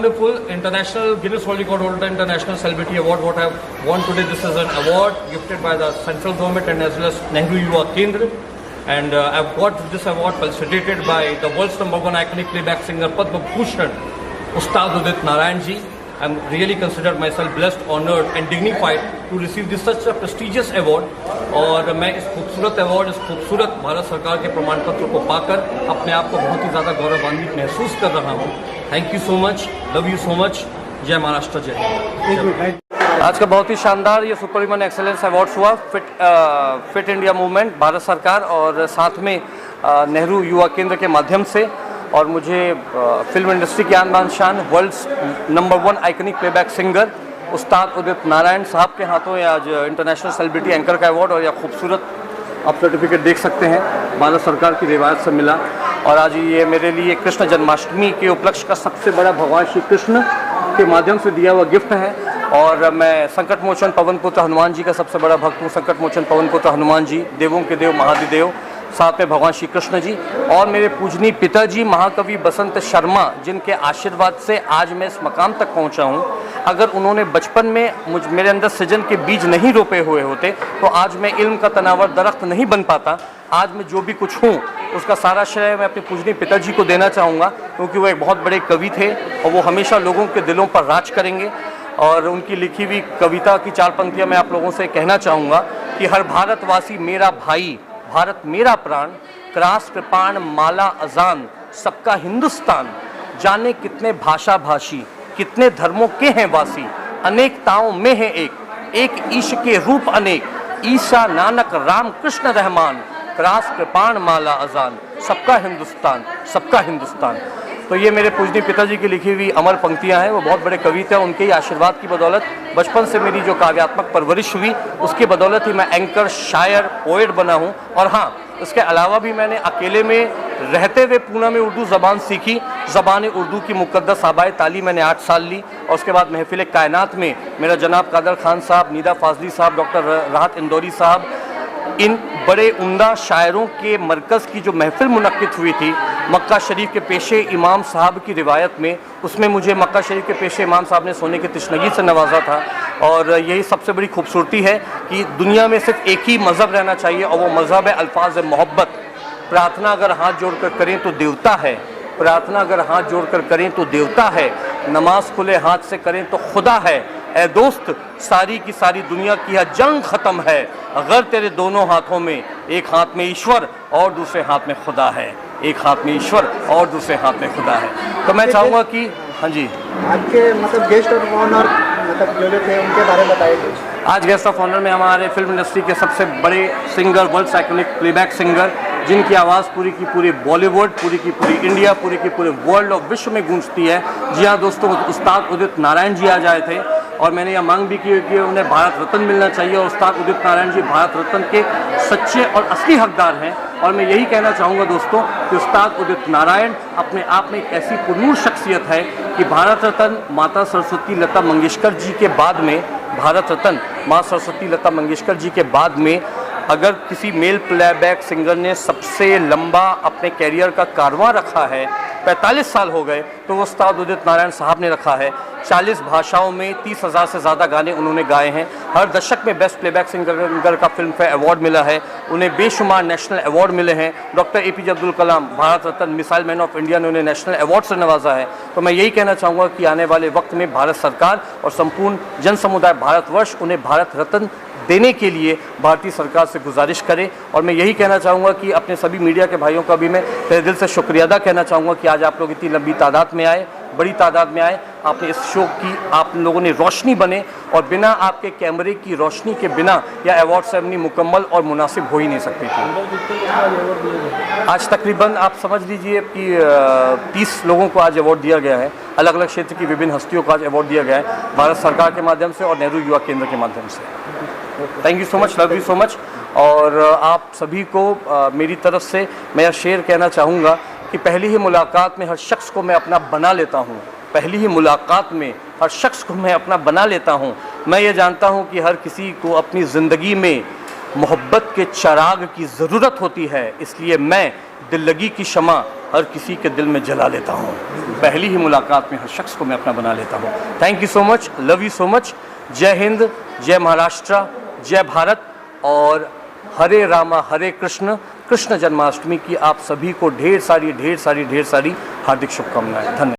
wonderful international Guinness World Record holder international celebrity award what I have won today. This is an award gifted by the central government and as well as Nehru Yuva Kendra, and I've got this award felicitated by the world's #1 iconic playback singer Padma Bhushan Ustad Udit Narayan ji. I'm really considered myself blessed, honored and dignified to receive this such a prestigious award. और मैं इस खूबसूरत award, इस खूबसूरत भारत सरकार के प्रमाण पत्र को पाकर अपने आप को बहुत ही ज़्यादा गौरवान्वित महसूस कर रहा हूँ। Thank you so much, love you so much, जय महाराष्ट्र, जय। आज का बहुत ही शानदार ये सुपर ह्यूमन एक्सेलेंस अवार्ड्स हुआ फिट इंडिया मूवमेंट, भारत सरकार और साथ में नेहरू युवा केंद्र के माध्यम से, और मुझे फिल्म इंडस्ट्री के आन बान शान वर्ल्ड्स #1 आइकनिक प्लेबैक सिंगर उस्ताद उदित नारायण साहब के हाथों ये आज इंटरनेशनल सेलिब्रिटी एंकर का अवार्ड और यह खूबसूरत आप सर्टिफिकेट देख सकते हैं, भारत सरकार की रिवायत से मिला। और आज ये मेरे लिए कृष्ण जन्माष्टमी के उपलक्ष्य का सबसे बड़ा भगवान श्री कृष्ण के माध्यम से दिया हुआ गिफ्ट है। और मैं संकट मोचन पवन पुत्र हनुमान जी का सबसे बड़ा भक्त हूँ। संकट मोचन पवन पुत्र हनुमान जी, देवों के देव महादिदेव, साथ में भगवान श्री कृष्ण जी और मेरे पूजनीय पिताजी महाकवि बसंत शर्मा, जिनके आशीर्वाद से आज मैं इस मकाम तक पहुंचा हूं। अगर उन्होंने बचपन में मेरे अंदर सृजन के बीज नहीं रोपे हुए होते तो आज मैं इल्म का तनावर दरख्त नहीं बन पाता। आज मैं जो भी कुछ हूँ उसका सारा श्रेय मैं अपने पूजनीय पिताजी को देना चाहूँगा, क्योंकि वो एक बहुत बड़े कवि थे और वो हमेशा लोगों के दिलों पर राज करेंगे। और उनकी लिखी हुई कविता की 4 पंक्तियाँ मैं आप लोगों से कहना चाहूँगा कि हर भारतवासी मेरा भाई, भारत मेरा प्राण, क्रास कृपाण माला अजान, सबका हिंदुस्तान, जाने कितने भाषा भाषी, कितने धर्मों के हैं वासी, अनेकताओं में है एक ईश के रूप अनेक, ईसा नानक राम कृष्ण रहमान, क्रास कृपाण माला अजान, सबका हिंदुस्तान, सबका हिंदुस्तान। तो ये मेरे पूजनीय पिताजी की लिखी हुई अमर पंक्तियां हैं। वो बहुत बड़े कवि थे, उनके ही आशीर्वाद की बदौलत बचपन से मेरी जो काव्यात्मक परवरिश हुई उसकी बदौलत ही मैं एंकर, शायर, पोएट बना हूँ। और हाँ, इसके अलावा भी मैंने अकेले में रहते हुए पूना में उर्दू ज़बान सीखी। ज़बान उर्दू की मुक़द्दस आबाए तालीम मैंने 8 साल ली और उसके बाद महफिल कायनात में मेरा जनाब कादर खान साहब, नीदा फाजली साहब, डॉक्टर राहत इंदौरी साहब, इन बड़े उम्दा शायरों के मरकज़ की जो महफिल मुनक्किद हुई थी मक्का शरीफ के पेशे इमाम साहब की रिवायत में, उसमें मुझे मक्का शरीफ के पेशे इमाम साहब ने सोने की तशनगी से नवाजा था। और यही सबसे बड़ी खूबसूरती है कि दुनिया में सिर्फ एक ही मज़हब रहना चाहिए और वो मज़हब है अल्फाज मोहब्बत। प्रार्थना अगर हाथ जोड़कर करें तो देवता है, प्रार्थना अगर हाथ जोड़कर करें तो देवता है, नमाज खुले हाथ से करें तो खुदा है। ए दोस्त, सारी की सारी दुनिया की यह जंग ख़त्म है अगर तेरे दोनों हाथों में, एक हाथ में ईश्वर और दूसरे हाथ में खुदा है, एक हाथ में ईश्वर और दूसरे हाथ में खुदा है। तो मैं चाहूँगा कि हाँ जी, आपके मतलब गेस्ट ऑफ ऑनर मतलब जो थे उनके बारे में बताइए कुछ। आज गेस्ट ऑफ ऑनर में हमारे फिल्म इंडस्ट्री के सबसे बड़े singer, world iconic playback singer, जिनकी आवाज़ पूरी की पूरी बॉलीवुड, पूरी की पूरी इंडिया, पूरी की पूरे वर्ल्ड और विश्व में गूंजती है। जी हाँ दोस्तों, उस्ताद उदित नारायण जी आज आए थे और मैंने यह मांग भी की कि उन्हें भारत रत्न मिलना चाहिए और उस्ताद उदित नारायण जी भारत रत्न के सच्चे और असली हकदार हैं। और मैं यही कहना चाहूँगा दोस्तों कि उस्ताद उदित नारायण अपने आप में एक ऐसी पुरनूर शख्सियत है कि भारत रत्न माता सरस्वती लता मंगेशकर जी के बाद में, भारत रत्न माँ सरस्वती लता मंगेशकर जी के बाद में अगर किसी मेल प्लेबैक सिंगर ने सबसे लंबा अपने कैरियर का कारवां रखा है, 45 साल हो गए, तो वो उस्ताद उदित नारायण साहब ने रखा है। 40 भाषाओं में 30,000 से ज़्यादा गाने उन्होंने गाए हैं। हर दशक में बेस्ट प्लेबैक सिंगर का फिल्म फेयर अवार्ड मिला है। उन्हें बेशुमार नेशनल अवार्ड मिले हैं। Doctor APJ Abdul Kalam, Bharat Ratna, missile man of India ने उन्हें नेशनल अवार्ड से नवाजा है। तो मैं यही कहना चाहूँगा कि आने वाले वक्त में भारत सरकार और संपूर्ण जन समुदाय भारतवर्ष उन्हें भारत रत्न देने के लिए भारतीय सरकार से गुजारिश करे। और मैं यही कहना चाहूँगा कि अपने सभी मीडिया के भाइयों का भी मैं तहे दिल से शुक्रिया अदा कहना चाहूँगा कि आज आप लोग इतनी लंबी तादाद में आए, बड़ी तादाद में आए। आपने इस शो की, आप लोगों ने रोशनी बने और बिना आपके कैमरे की रोशनी के बिना यह अवार्ड सेरेमनी मुकम्मल और मुनासिब हो ही नहीं सकती थी। आज तकरीबन आप समझ लीजिए कि 30 लोगों को आज अवार्ड दिया गया है। अलग अलग क्षेत्र की विभिन्न हस्तियों को आज अवार्ड दिया गया है भारत सरकार के माध्यम से और नेहरू युवा केंद्र के माध्यम से। Thank you so much, love you so much. और आप सभी को मेरी तरफ से मैं यह शेर कहना चाहूँगा कि पहली ही मुलाकात में हर शख्स को मैं अपना बना लेता हूँ, पहली ही मुलाकात में हर शख्स को मैं अपना बना लेता हूँ। मैं ये जानता हूँ कि हर किसी को अपनी ज़िंदगी में मोहब्बत के चराग की ज़रूरत होती है, इसलिए मैं दिल लगी की शमा हर किसी के दिल में जला लेता हूँ। पहली ही मुलाकात में हर शख्स को मैं अपना बना लेता हूँ। Thank you so much, love you so much. जय हिंद, जय महाराष्ट्र, जय भारत और हरे रामा हरे कृष्ण। कृष्ण जन्माष्टमी की आप सभी को ढेर सारी हार्दिक शुभकामनाएं। धन्यवाद।